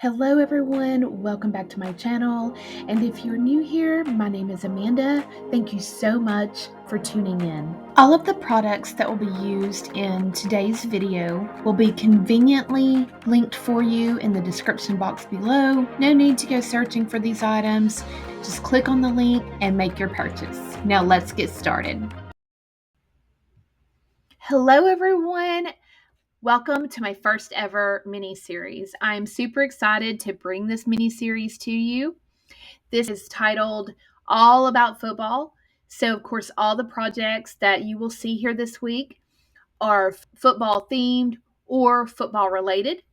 Hello everyone, welcome back to my channel, and if you're new here, my name is Amanda. Thank you so much for tuning in. All of the products that will be used in today's video will be conveniently linked for you in the description box below. No need to go searching for these items, just click on the link and make your purchase. Now let's get started. Hello everyone. Welcome to my first ever mini-series. I'm super excited to bring this mini-series to you. This is titled All About Football. So, of course, all the projects that you will see here this week are football themed or football related.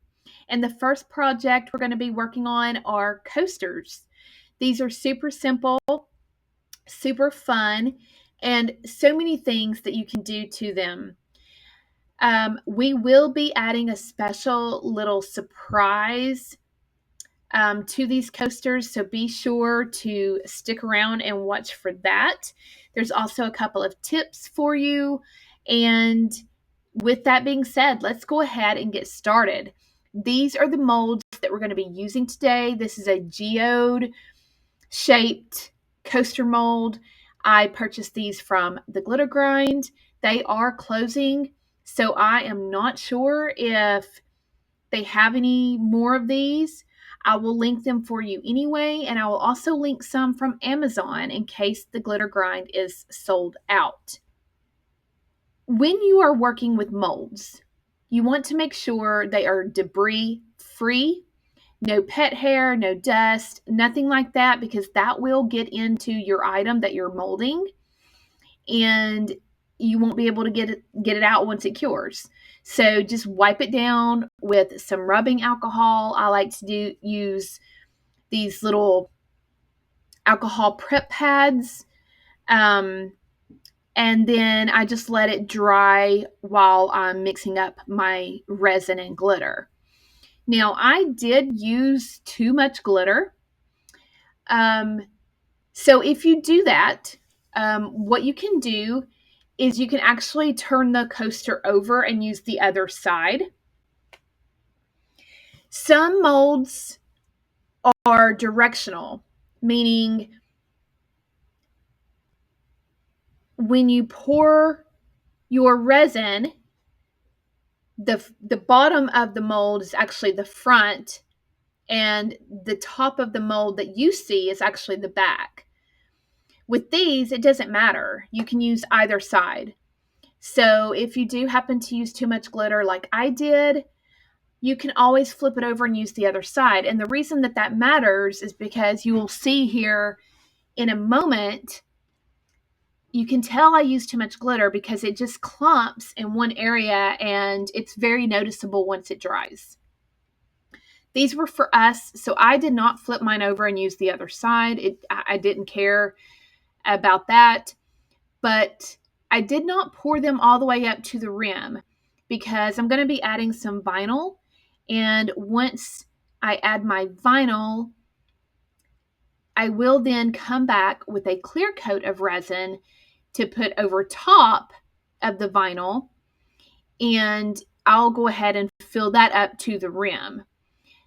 And the first project we're going to be working on are coasters. These are super simple, super fun, and so many things that you can do to them. We will be adding a special little surprise to these coasters, so be sure to stick around and watch for that. There's also a couple of tips for you. And with that being said, let's go ahead and get started. These are the molds that we're going to be using today. This is a geode shaped coaster mold. I purchased these from the Glitter Grind. They are closing, so I am not sure if they have any more of these. I will link them for you anyway, and I will also link some from Amazon in case the Glitter Grind is sold out. When you are working with molds, you want to make sure they are debris free. No pet hair, no dust, nothing like that, because that will get into your item that you're molding and you won't be able to get it out once it cures. So just wipe it down with some rubbing alcohol. I like to use these little alcohol prep pads. And then I just let it dry while I'm mixing up my resin and glitter. Now, I did use too much glitter. So if you do that, what you can do is you can actually turn the coaster over and use the other side. Some molds are directional, meaning when you pour your resin, the bottom of the mold is actually the front, and the top of the mold that you see is actually the back. With these, it doesn't matter. You can use either side. So if you do happen to use too much glitter like I did, you can always flip it over and use the other side. And the reason that that matters is because you will see here in a moment, you can tell I used too much glitter because it just clumps in one area and it's very noticeable once it dries. These were for us, so I did not flip mine over and use the other side. I didn't care about that, but I did not pour them all the way up to the rim because I'm going to be adding some vinyl. And once I add my vinyl, I will then come back with a clear coat of resin to put over top of the vinyl. And I'll go ahead and fill that up to the rim.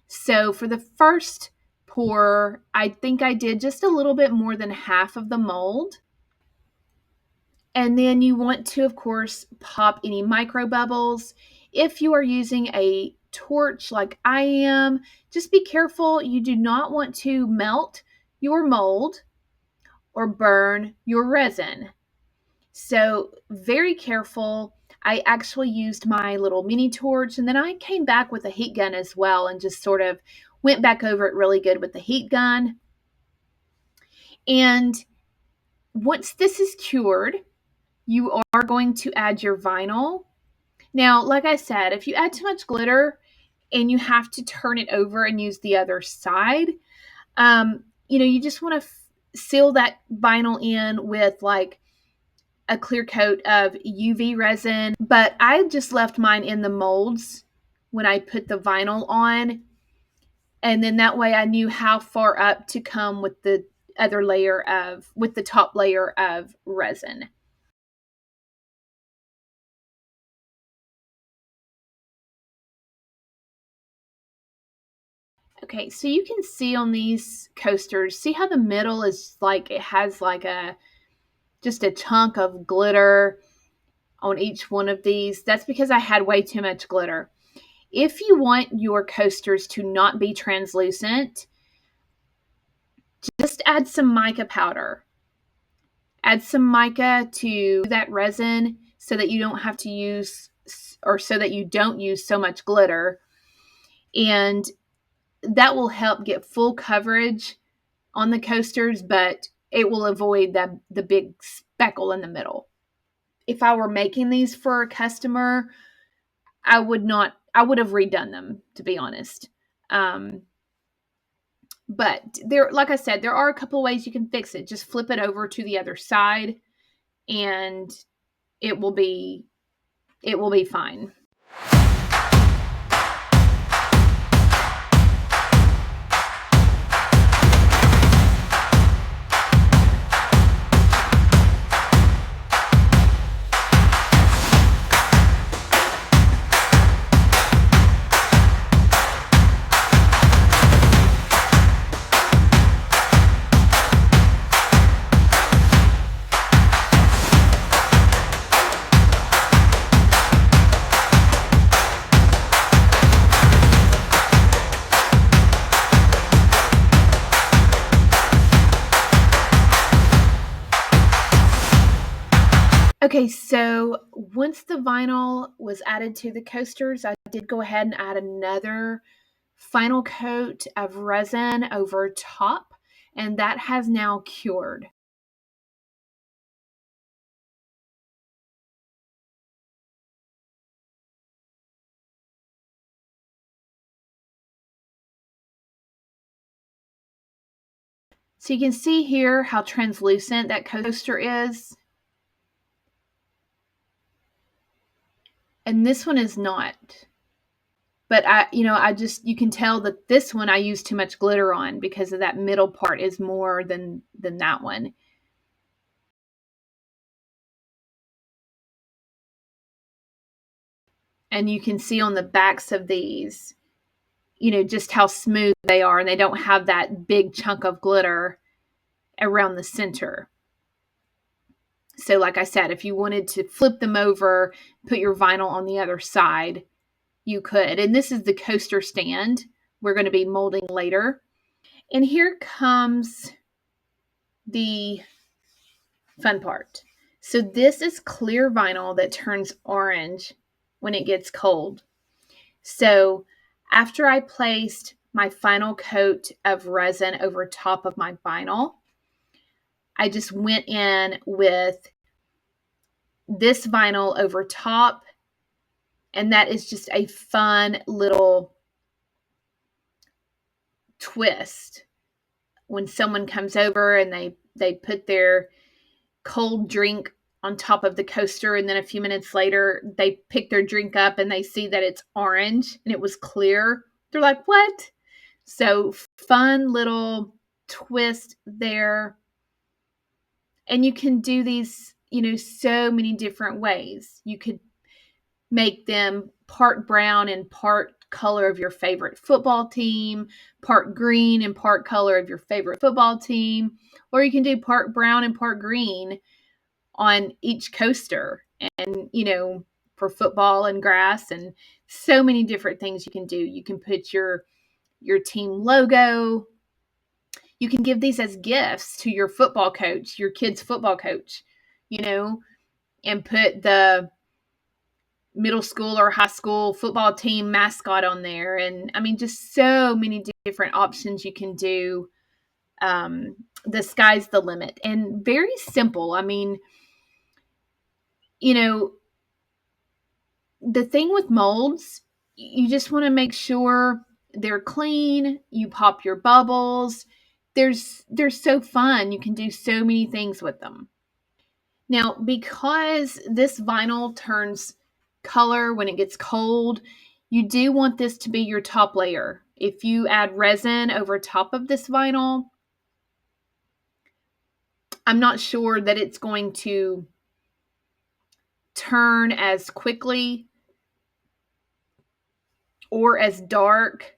So for the first pour, I think I did just a little bit more than half of the mold. And then you want to, of course, pop any micro bubbles. If you are using a torch like I am, just be careful. You do not want to melt your mold or burn your resin. So very careful. I actually used my little mini torch, and then I came back with a heat gun as well and just sort of went back over it really good with the heat gun. And once this is cured, you are going to add your vinyl. Now, like I said, if you add too much glitter and you have to turn it over and use the other side, you just want to seal that vinyl in with like a clear coat of UV resin. But I just left mine in the molds when I put the vinyl on. And then that way I knew how far up to come with the top layer of resin. Okay, so you can see on these coasters, see how the middle is like it has like just a chunk of glitter on each one of these. That's because I had way too much glitter. If you want your coasters to not be translucent, just add some mica powder. Add some mica to that resin so that you don't have to use, or so that you don't use so much glitter. And that will help get full coverage on the coasters, but it will avoid the big speckle in the middle. If I were making these for a customer, I would have redone them, to be honest. But there, like I said, there are a couple of ways you can fix it. Just flip it over to the other side and it will be fine. Okay, so once the vinyl was added to the coasters, I did go ahead and add another final coat of resin over top, and that has now cured. So you can see here how translucent that coaster is. And this one is not. But you can tell that this one I used too much glitter on because of that middle part is more than that one. And you can see on the backs of these, just how smooth they are, and they don't have that big chunk of glitter around the center. So like I said, if you wanted to flip them over, put your vinyl on the other side, you could. And this is the coaster stand we're going to be molding later. And here comes the fun part. So this is clear vinyl that turns orange when it gets cold. So after I placed my final coat of resin over top of my vinyl, I just went in with this vinyl over top, and that is just a fun little twist. When someone comes over and they put their cold drink on top of the coaster, and then a few minutes later they pick their drink up and they see that it's orange and it was clear, they're like, what? So fun little twist there. And you can do these, so many different ways. You could make them part brown and part color of your favorite football team, part green and part color of your favorite football team, or you can do part brown and part green on each coaster, and for football and grass, and so many different things you can do. You can put your team logo. You can give these as gifts to your football coach, your kid's football coach, and put the middle school or high school football team mascot on there. And I mean, just so many different options you can do. The sky's the limit, and very simple. I mean, the thing with molds, you just want to make sure they're clean. You pop your bubbles. They're so fun. You can do so many things with them. Now, because this vinyl turns color when it gets cold, you do want this to be your top layer. If you add resin over top of this vinyl, I'm not sure that it's going to turn as quickly or as dark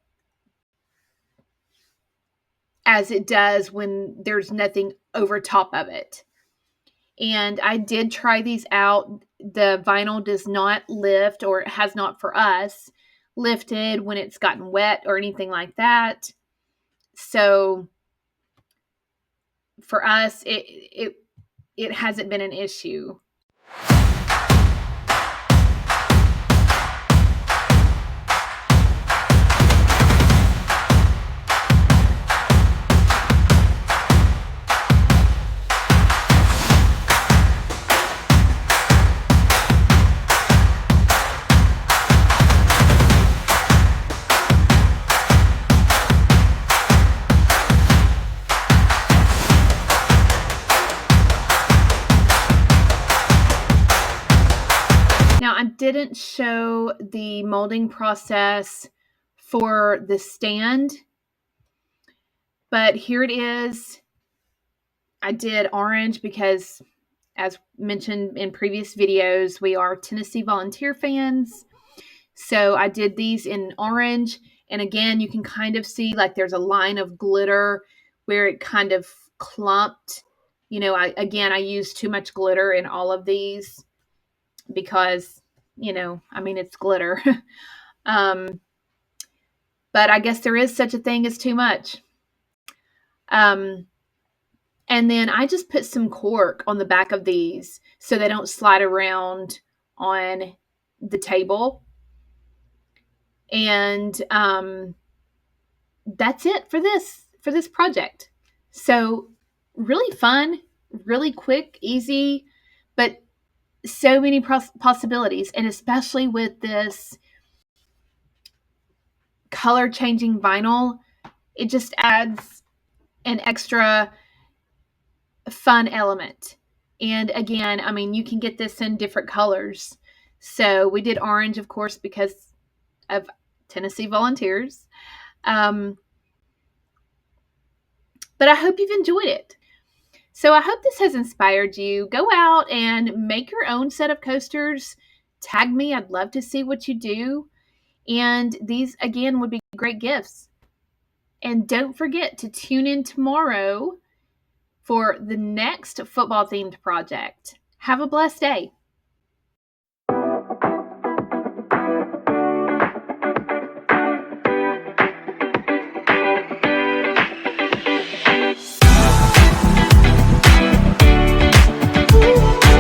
as it does when there's nothing over top of it. And I did try these out. The vinyl does not lift, or it has not for us lifted when it's gotten wet or anything like that. So for us, it hasn't been an issue. Now, I didn't show the molding process for the stand, but here it is. I did orange because, as mentioned in previous videos, we are Tennessee Volunteer fans. So I did these in orange. And again, you can kind of see like there's a line of glitter where it kind of clumped. I used too much glitter in all of these because, it's glitter. But I guess there is such a thing as too much. And then I just put some cork on the back of these so they don't slide around on the table. And that's it for this project. So really fun, really quick, easy, but so many possibilities. And especially with this color changing vinyl, it just adds an extra fun element. And again, you can get this in different colors. So we did orange, of course, because of Tennessee Volunteers. But I hope you've enjoyed it. So I hope this has inspired you. Go out and make your own set of coasters. Tag me. I'd love to see what you do. And these, again, would be great gifts. And don't forget to tune in tomorrow for the next football-themed project. Have a blessed day.